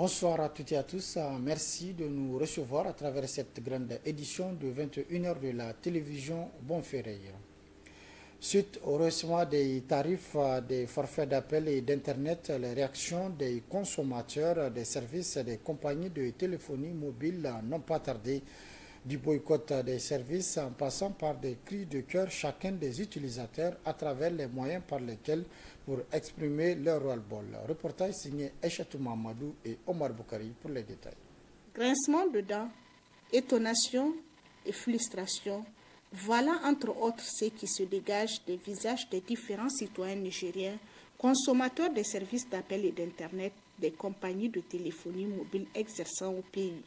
Bonsoir à toutes et à tous. Merci de nous recevoir à travers cette grande édition de 21h de la télévision Bonferré. Suite au rehaussement des tarifs des forfaits d'appel et d'Internet, les réactions des consommateurs des services des compagnies de téléphonie mobile n'ont pas tardé. Du boycott des services en passant par des cris de cœur chacun des utilisateurs à travers les moyens par lesquels pour exprimer leur ras-le-bol. Reportage signé Aïchatou Mamadou et Omar Boukari pour les détails. Grincement de dents, étonnation et frustration, voilà entre autres ce qui se dégage des visages des différents citoyens nigériens, consommateurs des services d'appel et d'Internet des compagnies de téléphonie mobile exerçant au pays.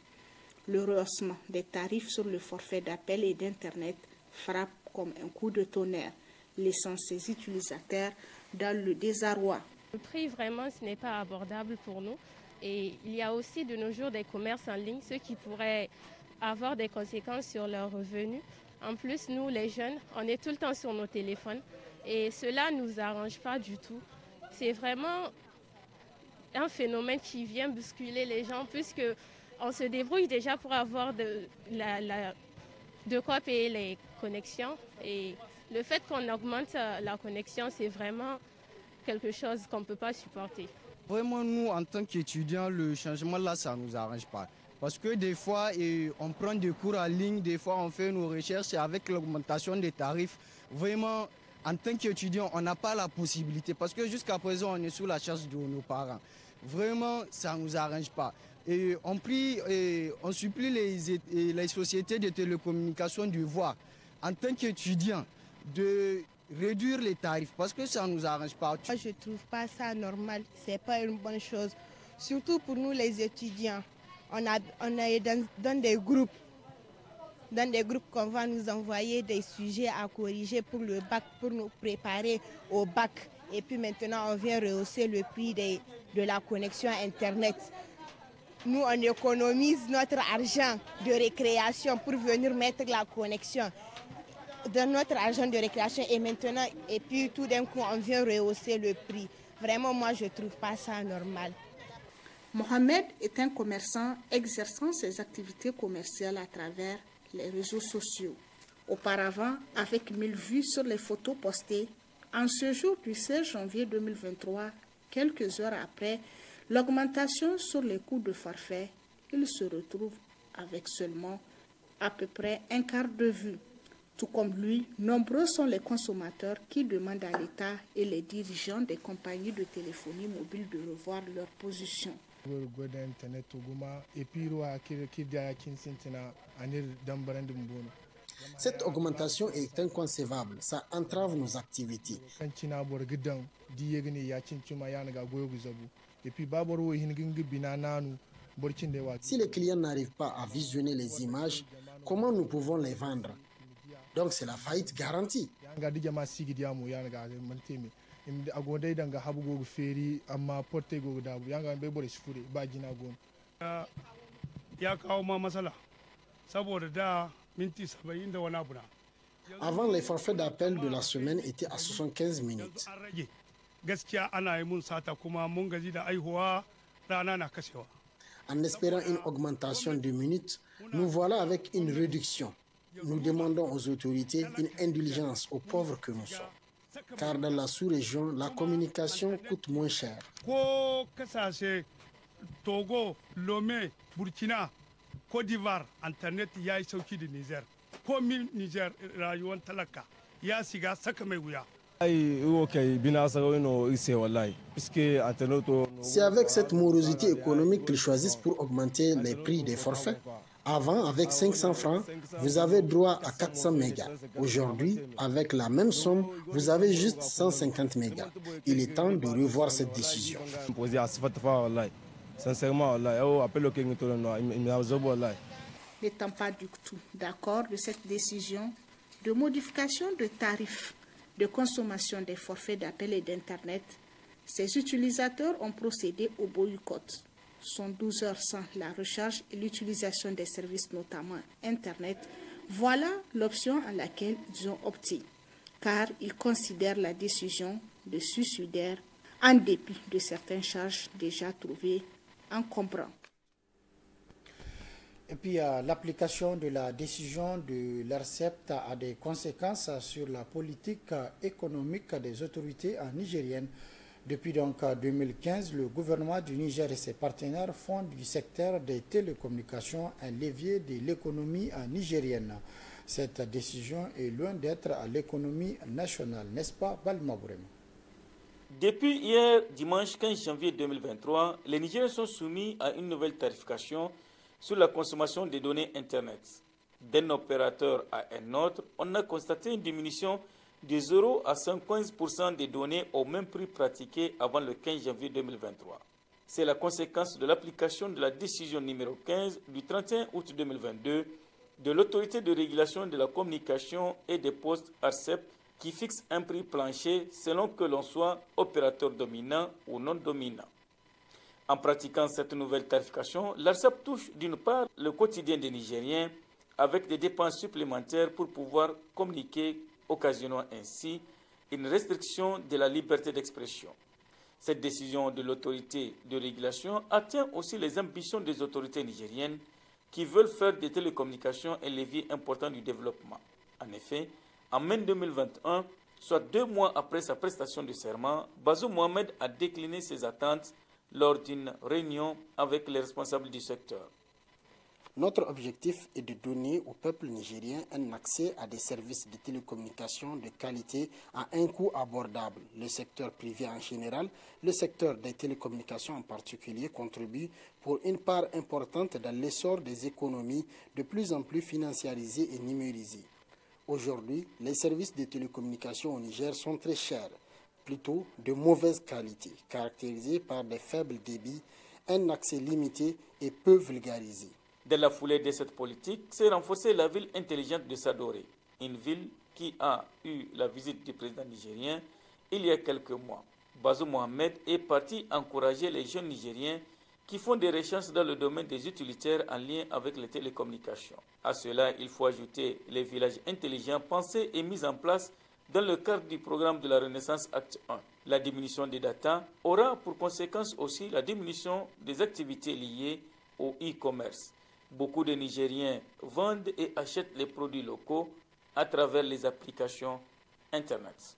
Le rehaussement des tarifs sur le forfait d'appel et d'Internet frappe comme un coup de tonnerre, laissant ses utilisateurs dans le désarroi. Le prix, vraiment, ce n'est pas abordable pour nous. Et il y a aussi de nos jours des commerces en ligne, ceux qui pourraient avoir des conséquences sur leurs revenus. En plus, nous, les jeunes, on est tout le temps sur nos téléphones et cela ne nous arrange pas du tout. C'est vraiment un phénomène qui vient bousculer les gens puisque on se débrouille déjà pour avoir de quoi payer les connexions. Et le fait qu'on augmente la connexion, c'est vraiment quelque chose qu'on ne peut pas supporter. Vraiment, nous, en tant qu'étudiants, le changement là, ça ne nous arrange pas. Parce que des fois, on prend des cours en ligne, des fois, on fait nos recherches et avec l'augmentation des tarifs, vraiment, en tant qu'étudiant, on n'a pas la possibilité. Parce que jusqu'à présent, on est sous la charge de nos parents. Vraiment, ça ne nous arrange pas. Et on supplie les sociétés de télécommunications de voir, en tant qu'étudiants, de réduire les tarifs parce que ça ne nous arrange pas. Moi, je ne trouve pas ça normal, ce n'est pas une bonne chose. Surtout pour nous les étudiants. On est dans des groupes qu'on va nous envoyer des sujets à corriger pour le bac, pour nous préparer au bac. Et puis maintenant, on vient rehausser le prix de la connexion Internet. Nous, on économise notre argent de récréation pour venir mettre la connexion dans notre argent de récréation et puis tout d'un coup, on vient rehausser le prix. Vraiment, moi, je ne trouve pas ça normal. Mohamed est un commerçant exerçant ses activités commerciales à travers les réseaux sociaux. Auparavant, avec 1000 vues sur les photos postées, en ce jour du 16 janvier 2023, quelques heures après l'augmentation sur les coûts de forfait, il se retrouve avec seulement à peu près un quart de vue. Tout comme lui, nombreux sont les consommateurs qui demandent à l'État et les dirigeants des compagnies de téléphonie mobile de revoir leur position. Cette augmentation est inconcevable, ça entrave nos activités. Si les clients n'arrivent pas à visionner les images, comment nous pouvons les vendre? Donc c'est la faillite garantie. Avant, les forfaits d'appel de la semaine étaient à 75 minutes. En espérant une augmentation de minutes, nous voilà avec une réduction. Nous demandons aux autorités une indulgence aux pauvres que nous sommes. Car dans la sous-région, la communication coûte moins cher. Togo, Lomé, Burkina, Côte d'Ivoire, Internet, ya yi sauki da Niger. Komin Niger rayuwar talaka ya siga saka mai wuya. C'est avec cette morosité économique qu'ils choisissent pour augmenter les prix des forfaits. Avant, avec 500 francs, vous avez droit à 400 mégas. Aujourd'hui, avec la même somme, vous avez juste 150 mégas. Il est temps de revoir cette décision. N'étant pas du tout d'accord de cette décision de modification de tarifs de consommation des forfaits d'appel et d'Internet, ces utilisateurs ont procédé au boycott. Sont 12 heures sans la recharge et l'utilisation des services, notamment Internet. Voilà l'option à laquelle ils ont opté, car ils considèrent la décision de suicidaire en dépit de certaines charges déjà trouvées encombrants. Et puis, l'application de la décision de l'ARCEP a des conséquences sur la politique économique des autorités nigériennes. Depuis donc 2015, le gouvernement du Niger et ses partenaires font du secteur des télécommunications un levier de l'économie nigérienne. Cette décision est loin d'être à l'économie nationale, n'est-ce pas, Balmabourem? Depuis hier, dimanche 15 janvier 2023, les Nigériens sont soumis à une nouvelle tarification sur la consommation des données Internet. D'un opérateur à un autre, on a constaté une diminution de 0 à 115% des données au même prix pratiqué avant le 15 janvier 2023. C'est la conséquence de l'application de la décision numéro 15 du 31 août 2022 de l'autorité de régulation de la communication et des postes ARCEP qui fixe un prix plancher selon que l'on soit opérateur dominant ou non dominant. En pratiquant cette nouvelle tarification, l'ARCEP touche d'une part le quotidien des Nigériens avec des dépenses supplémentaires pour pouvoir communiquer, occasionnant ainsi une restriction de la liberté d'expression. Cette décision de l'autorité de régulation atteint aussi les ambitions des autorités nigériennes qui veulent faire des télécommunications un levier important du développement. En effet, en mai 2021, soit 2 mois après sa prestation de serment, Bazoum Mohamed a décliné ses attentes lors d'une réunion avec les responsables du secteur. Notre objectif est de donner au peuple nigérien un accès à des services de télécommunications de qualité à un coût abordable. Le secteur privé en général, le secteur des télécommunications en particulier, contribue pour une part importante dans l'essor des économies de plus en plus financiarisées et numérisées. Aujourd'hui, les services de télécommunications au Niger sont très chers, plutôt de mauvaise qualité, caractérisés par des faibles débits, un accès limité et peu vulgarisé. Dans la foulée de cette politique, s'est renforcée la ville intelligente de Sadoré, une ville qui a eu la visite du président nigérien il y a quelques mois. Bazoum Mohamed est parti encourager les jeunes Nigériens qui font des recherches dans le domaine des utilitaires en lien avec les télécommunications. À cela, il faut ajouter les villages intelligents pensés et mis en place dans le cadre du programme de la Renaissance Acte 1. La diminution des data aura pour conséquence aussi la diminution des activités liées au e-commerce. Beaucoup de Nigériens vendent et achètent les produits locaux à travers les applications Internet.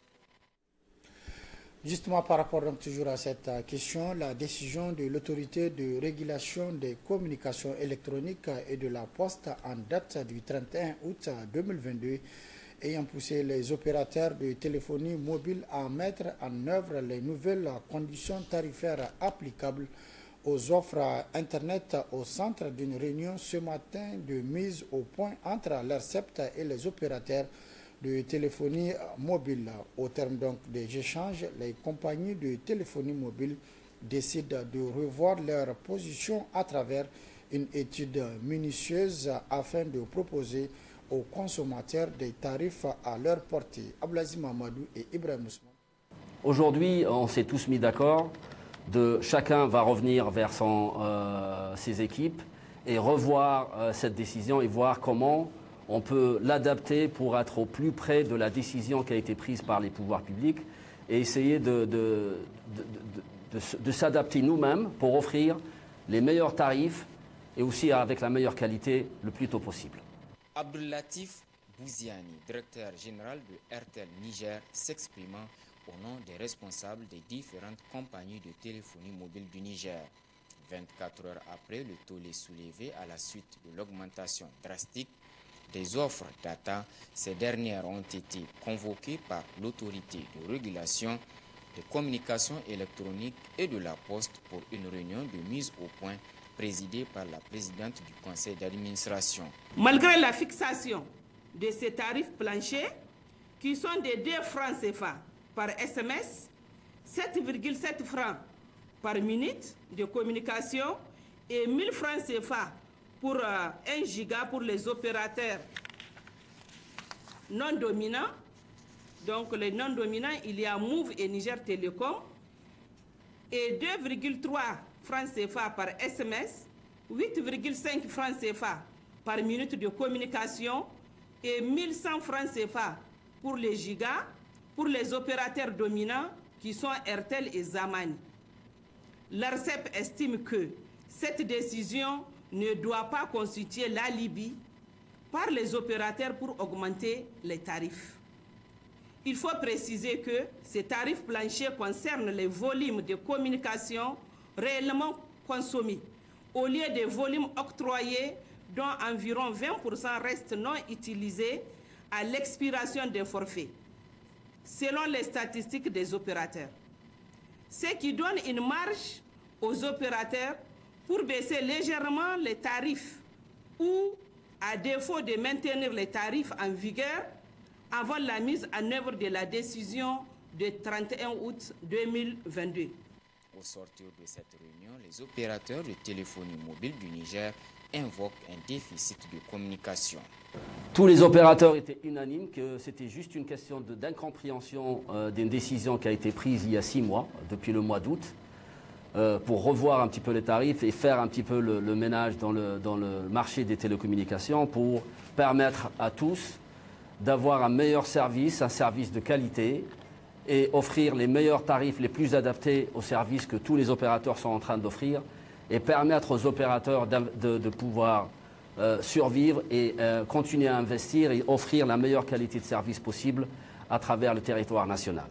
Justement, par rapport donc toujours à cette question, la décision de l'autorité de régulation des communications électroniques et de la poste en date du 31 août 2022 ayant poussé les opérateurs de téléphonie mobile à mettre en œuvre les nouvelles conditions tarifaires applicables aux offres Internet au centre d'une réunion ce matin de mise au point entre l'ARCEP et les opérateurs de téléphonie mobile. Au terme donc des échanges, les compagnies de téléphonie mobile décident de revoir leur position à travers une étude minutieuse afin de proposer aux consommateurs des tarifs à leur portée. Ablazi Mamadou et Ibrahim Ousmane. Aujourd'hui, on s'est tous mis d'accord. Chacun va revenir vers ses équipes et revoir cette décision et voir comment on peut l'adapter pour être au plus près de la décision qui a été prise par les pouvoirs publics et essayer de s'adapter nous-mêmes pour offrir les meilleurs tarifs et aussi avec la meilleure qualité le plus tôt possible. Abdoulatif Bouziani, directeur général de RTL Niger, s'exprimant au nom des responsables des différentes compagnies de téléphonie mobile du Niger. 24 heures après, le tollé soulevé à la suite de l'augmentation drastique des offres data, ces dernières ont été convoquées par l'autorité de régulation des communications électroniques et de la Poste pour une réunion de mise au point présidée par la présidente du conseil d'administration. Malgré la fixation de ces tarifs planchers, qui sont de 2 francs CFA par SMS, 7,7 francs par minute de communication et 1000 francs CFA pour 1 giga pour les opérateurs non dominants. Donc les non dominants, il y a Move et Niger Télécom, et 2,3 francs CFA par SMS, 8,5 francs CFA par minute de communication et 1100 francs CFA pour les gigas pour les opérateurs dominants qui sont RTL et Zamani. L'ARCEP estime que Cette décision ne doit pas constituer l'alibi par les opérateurs pour augmenter les tarifs. Il faut préciser que ces tarifs planchers concernent les volumes de communication réellement consommés, au lieu des volumes octroyés dont environ 20% restent non utilisés à l'expiration des forfaits, selon les statistiques des opérateurs. Ce qui donne une marge aux opérateurs pour baisser légèrement les tarifs ou, à défaut de maintenir les tarifs en vigueur, avant la mise en œuvre de la décision du 31 août 2022. Au sortir de cette réunion, les opérateurs de téléphonie mobile du Niger invoquent un déficit de communication. Tous les opérateurs étaient unanimes que c'était juste une question d'incompréhension d'une décision qui a été prise il y a 6 mois, depuis le mois d'août, pour revoir un petit peu les tarifs et faire un petit peu le ménage dans le marché des télécommunications pour permettre à tous d'avoir un meilleur service, un service de qualité et offrir les meilleurs tarifs les plus adaptés aux services que tous les opérateurs sont en train d'offrir et permettre aux opérateurs de pouvoir survivre et continuer à investir et offrir la meilleure qualité de service possible à travers le territoire national.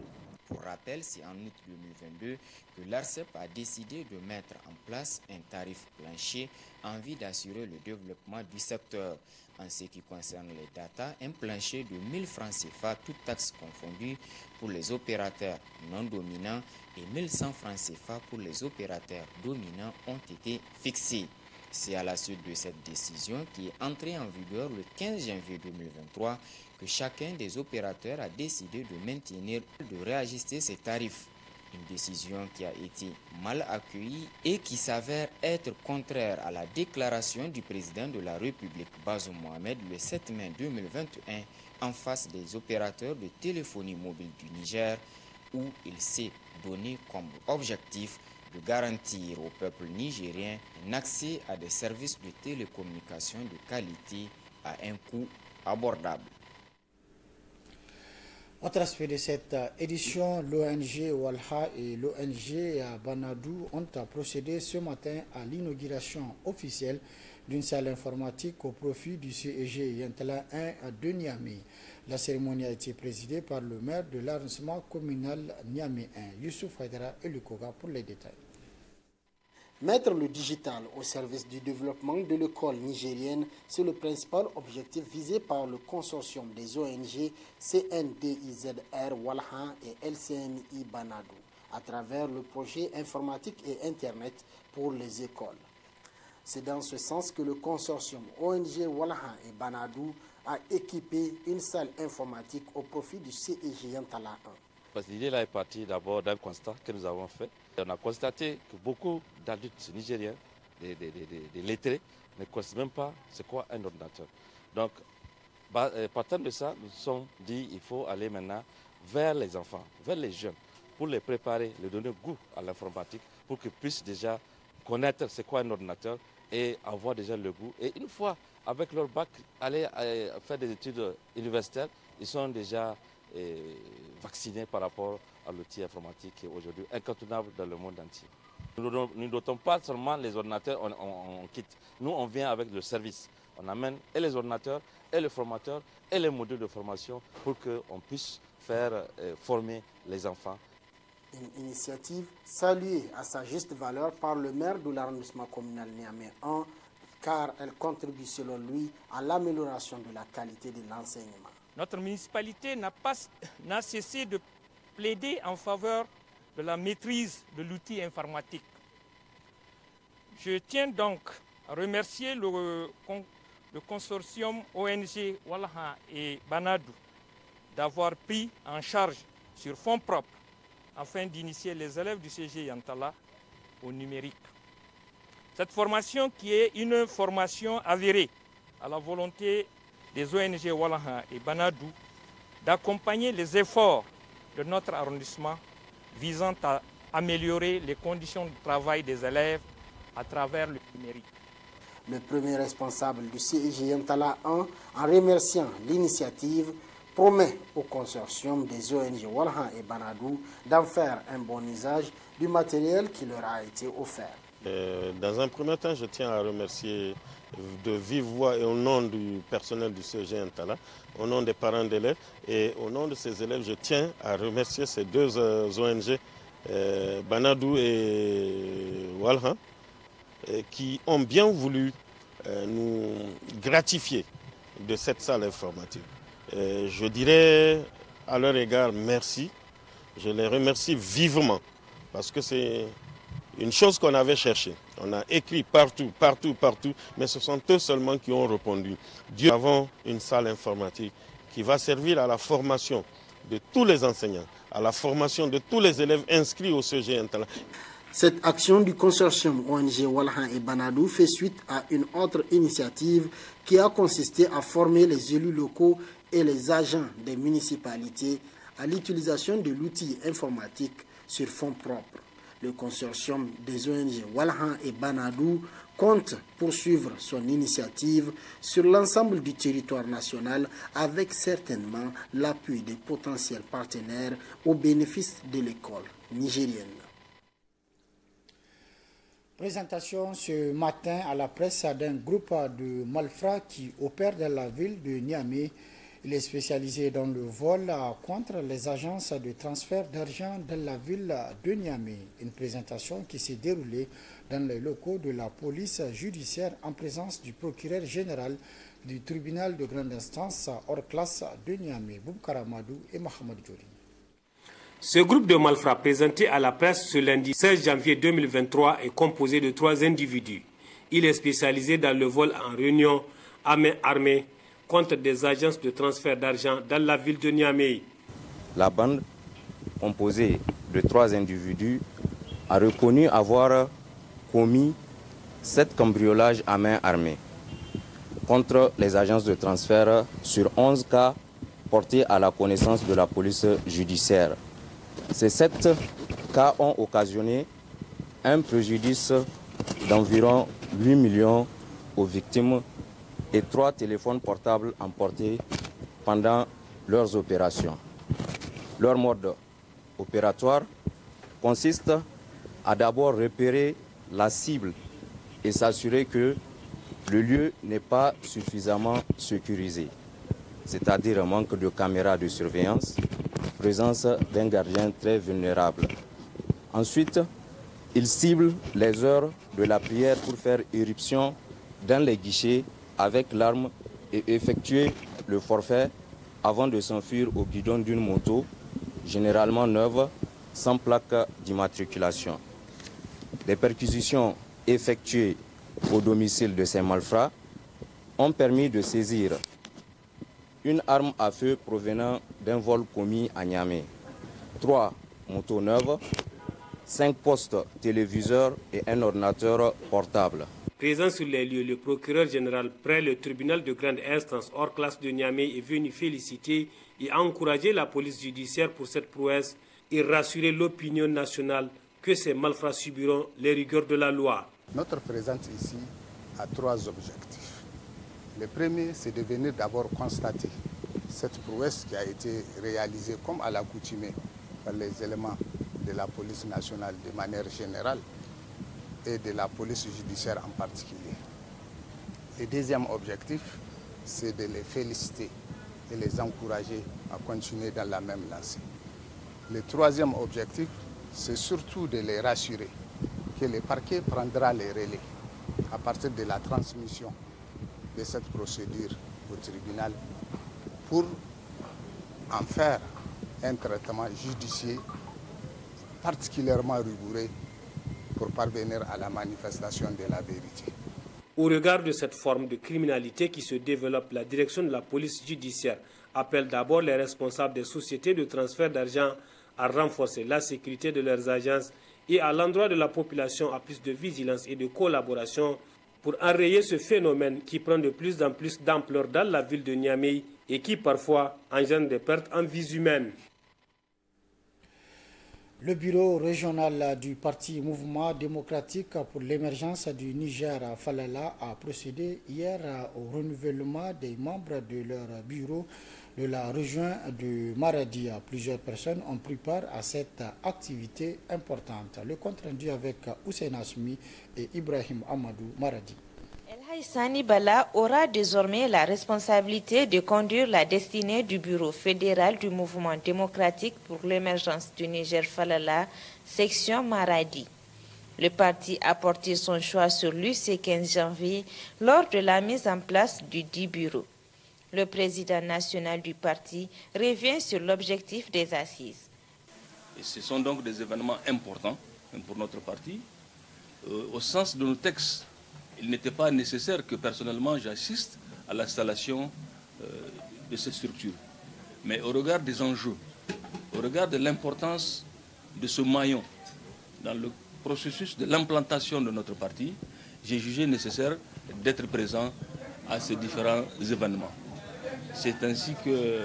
Pour rappel, c'est en août 2022 que l'ARCEP a décidé de mettre en place un tarif plancher en vue d'assurer le développement du secteur. En ce qui concerne les data, un plancher de 1000 francs CFA, toutes taxes confondues, pour les opérateurs non dominants et 1100 francs CFA pour les opérateurs dominants ont été fixés. C'est à la suite de cette décision qui est entrée en vigueur le 15 janvier 2023 que chacun des opérateurs a décidé de maintenir, de réajuster ses tarifs. Une décision qui a été mal accueillie et qui s'avère être contraire à la déclaration du président de la République, Bazoum Mohamed, le 7 mai 2021, en face des opérateurs de téléphonie mobile du Niger, où il s'est donné comme objectif de garantir au peuple nigérien un accès à des services de télécommunication de qualité à un coût abordable. Autre aspect de cette édition, l'ONG Walha et l'ONG Banadou ont procédé ce matin à l'inauguration officielle d'une salle informatique au profit du CEG Yantala 1 de Niamey. La cérémonie a été présidée par le maire de l'arrondissement communal Niamey 1, Youssouf Haïdara Elukoga, pour les détails. Mettre le digital au service du développement de l'école nigérienne, c'est le principal objectif visé par le consortium des ONG CNDIZR Walha et LCMI Banadou à travers le projet informatique et Internet pour les écoles. C'est dans ce sens que le consortium ONG Walha et Banadou a équipé une salle informatique au profit du CEG Yantala 1. Parce que l'idée là est partie d'abord d'un constat que nous avons fait. On a constaté que beaucoup d'adultes nigériens, des lettrés, ne connaissent même pas c'est quoi un ordinateur. Donc, partant de ça, nous nous sommes dit qu'il faut aller maintenant vers les enfants, vers les jeunes, pour les préparer, leur donner goût à l'informatique, pour qu'ils puissent déjà connaître c'est quoi un ordinateur et avoir déjà le goût. Et une fois, avec leur bac, aller faire des études universitaires, ils sont déjà vaccinés par rapport à l'outil informatique qui est aujourd'hui incontournable dans le monde entier. Nous ne dotons pas seulement les ordinateurs, on quitte. Nous, on vient avec le service. On amène et les ordinateurs, et les formateurs, et les modules de formation pour qu'on puisse faire former les enfants. Une initiative saluée à sa juste valeur par le maire de l'arrondissement communal Niamey 1, car elle contribue selon lui à l'amélioration de la qualité de l'enseignement. Notre municipalité n'a cessé de plaider en faveur de la maîtrise de l'outil informatique. Je tiens donc à remercier le consortium ONG Walha et Banadou d'avoir pris en charge sur fonds propres afin d'initier les élèves du CG Yantala au numérique. Cette formation qui est une formation avérée à la volonté des ONG Walha et Banadou d'accompagner les efforts de notre arrondissement visant à améliorer les conditions de travail des élèves à travers le numérique. Le premier responsable du CEG Yantala 1, en remerciant l'initiative, promet au consortium des ONG Walha et Banadou d'en faire un bon usage du matériel qui leur a été offert. Dans un premier temps, je tiens à remercier de vive voix et au nom du personnel du CEG Intala, au nom des parents d'élèves et au nom de ces élèves, je tiens à remercier ces deux ONG, Banadou et Walhan, qui ont bien voulu nous gratifier de cette salle informatique. Je dirais à leur égard merci, je les remercie vivement parce que c'est une chose qu'on avait cherchée. On a écrit partout, mais ce sont eux seulement qui ont répondu. Nous avons une salle informatique qui va servir à la formation de tous les enseignants, à la formation de tous les élèves inscrits au CEG Intala. Cette action du consortium ONG Walhan et Banadou fait suite à une autre initiative qui a consisté à former les élus locaux et les agents des municipalités à l'utilisation de l'outil informatique sur fonds propres. Le consortium des ONG Walhan et Banadou compte poursuivre son initiative sur l'ensemble du territoire national avec certainement l'appui des potentiels partenaires au bénéfice de l'école nigérienne. Présentation ce matin à la presse d'un groupe de malfrats qui opère dans la ville de Niamey. Il est spécialisé dans le vol contre les agences de transfert d'argent de la ville de Niamey. Une présentation qui s'est déroulée dans les locaux de la police judiciaire en présence du procureur général du tribunal de grande instance hors classe de Niamey, Boubkara Amadou et Mohamed Djouri. Ce groupe de malfrats présenté à la presse ce lundi 16 janvier 2023 est composé de 3 individus. Il est spécialisé dans le vol en réunion à main armée contre des agences de transfert d'argent dans la ville de Niamey. La bande, composée de 3 individus, a reconnu avoir commis 7 cambriolages à main armée contre les agences de transfert sur 11 cas portés à la connaissance de la police judiciaire. Ces 7 cas ont occasionné un préjudice d'environ 8 millions aux victimes et 3 téléphones portables emportés pendant leurs opérations. Leur mode opératoire consiste à d'abord repérer la cible et s'assurer que le lieu n'est pas suffisamment sécurisé, c'est-à-dire manque de caméras de surveillance, présence d'un gardien très vulnérable. Ensuite, ils ciblent les heures de la prière pour faire irruption dans les guichets avec l'arme et effectuer le forfait avant de s'enfuir au guidon d'une moto, généralement neuve, sans plaque d'immatriculation. Les perquisitions effectuées au domicile de ces malfrats ont permis de saisir une arme à feu provenant d'un vol commis à Niamey, 3 motos neuves, 5 postes téléviseurs et un ordinateur portable. Présent sur les lieux, le procureur général près le tribunal de grande instance hors classe de Niamey est venu féliciter et encourager la police judiciaire pour cette prouesse et rassurer l'opinion nationale que ces malfrats subiront les rigueurs de la loi. Notre présence ici a 3 objectifs. Le premier, c'est de venir d'abord constater cette prouesse qui a été réalisée comme à l'accoutumée par les éléments de la police nationale de manière générale et de la police judiciaire en particulier. Le deuxième objectif, c'est de les féliciter et les encourager à continuer dans la même lancée. Le troisième objectif, c'est surtout de les rassurer que le parquet prendra les relais à partir de la transmission de cette procédure au tribunal pour en faire un traitement judiciaire particulièrement rigoureux pour parvenir à la manifestation de la vérité. Au regard de cette forme de criminalité qui se développe, la direction de la police judiciaire appelle d'abord les responsables des sociétés de transfert d'argent à renforcer la sécurité de leurs agences et à l'endroit de la population à plus de vigilance et de collaboration pour enrayer ce phénomène qui prend de plus en plus d'ampleur dans la ville de Niamey et qui parfois engendre des pertes en vies humaines. Le bureau régional du parti Mouvement démocratique pour l'émergence du Niger, Falala, a procédé hier au renouvellement des membres de leur bureau de la région de Maradi. Plusieurs personnes ont pris part à cette activité importante. Le compte rendu avec Hussein Asmi et Ibrahim Amadou Maradi. El Haïssani Bala aura désormais la responsabilité de conduire la destinée du bureau fédéral du mouvement démocratique pour l'émergence du Niger Falala, section Maradi. Le parti a porté son choix sur lui ce 15 janvier lors de la mise en place du dit bureau. Le président national du parti revient sur l'objectif des assises. Et ce sont donc des événements importants pour notre parti. Au sens de nos textes, il n'était pas nécessaire que personnellement j'assiste à l'installation de cette structure. Mais au regard des enjeux, au regard de l'importance de ce maillon dans le processus de l'implantation de notre parti, j'ai jugé nécessaire d'être présent à ces différents événements. C'est ainsi que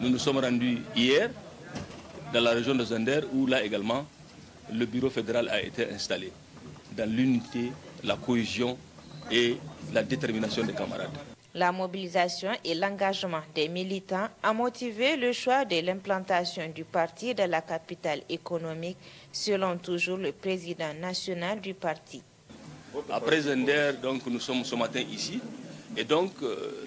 nous nous sommes rendus hier dans la région de Zender, où là également le bureau fédéral a été installé dans l'unité, la cohésion et la détermination des camarades. La mobilisation et l'engagement des militants a motivé le choix de l'implantation du parti dans la capitale économique, selon toujours le président national du parti. Après Zender, donc, nous sommes ce matin ici, et donc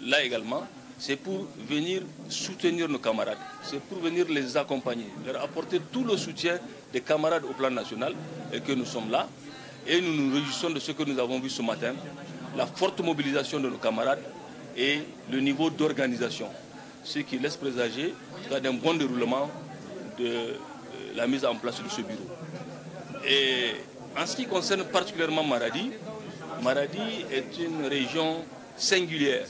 là également, c'est pour venir soutenir nos camarades, c'est pour venir les accompagner, leur apporter tout le soutien des camarades au plan national, et que nous sommes là. Et nous nous réjouissons de ce que nous avons vu ce matin, la forte mobilisation de nos camarades et le niveau d'organisation, ce qui laisse présager d'un bon déroulement de la mise en place de ce bureau. Et en ce qui concerne particulièrement Maradi, Maradi est une région singulière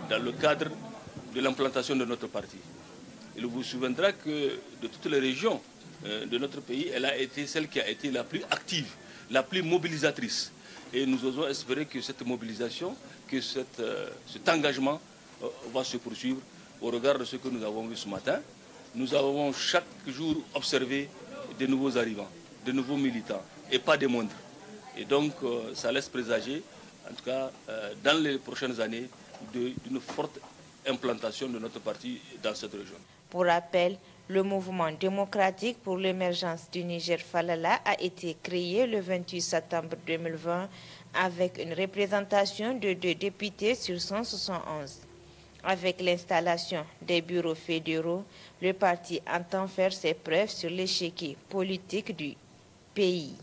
dans le cadre de l'implantation de notre parti. Il vous souviendra que de toutes les régions de notre pays, elle a été celle qui a été la plus active, la plus mobilisatrice. Et nous osons espérer que cette mobilisation, que cet engagement va se poursuivre au regard de ce que nous avons vu ce matin. Nous avons chaque jour observé de nouveaux arrivants, de nouveaux militants, et pas des moindres. Et donc, ça laisse présager, en tout cas, dans les prochaines années, d'une forte implantation de notre parti dans cette région. Pour rappel, le mouvement démocratique pour l'émergence du Niger Falala a été créé le 28 septembre 2020 avec une représentation de 2 députés sur 171. Avec l'installation des bureaux fédéraux, le parti entend faire ses preuves sur l'échiquier politique du pays.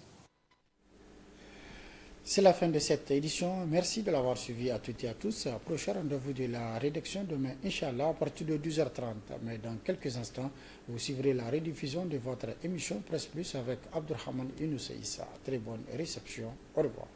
C'est la fin de cette édition. Merci de l'avoir suivi à toutes et à tous. Prochain rendez-vous de la rédaction demain, Inch'Allah, à partir de 12h30. Mais dans quelques instants, vous suivrez la rediffusion de votre émission Presse Plus avec Abdurrahman Younoussa Issa. Très bonne réception. Au revoir.